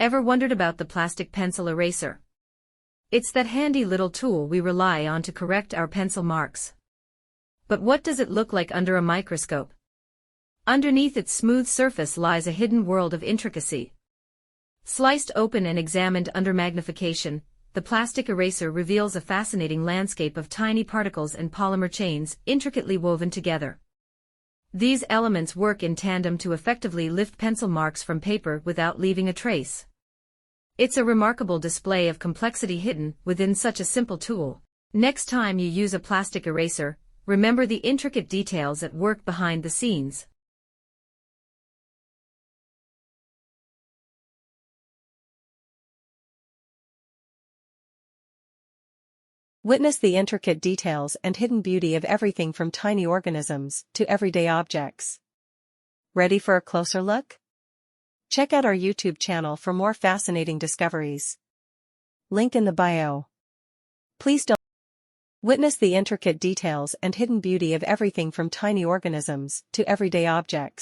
Ever wondered about the plastic pencil eraser? It's that handy little tool we rely on to correct our pencil marks. But what does it look like under a microscope? Underneath its smooth surface lies a hidden world of intricacy. Sliced open and examined under magnification, the plastic eraser reveals a fascinating landscape of tiny particles and polymer chains intricately woven together. These elements work in tandem to effectively lift pencil marks from paper without leaving a trace. It's a remarkable display of complexity hidden within such a simple tool. Next time you use a plastic eraser, remember the intricate details at work behind the scenes. Witness the intricate details and hidden beauty of everything from tiny organisms to everyday objects. Ready for a closer look? Check out our YouTube channel for more fascinating discoveries. Link in the bio. Please don't witness the intricate details and hidden beauty of everything from tiny organisms to everyday objects.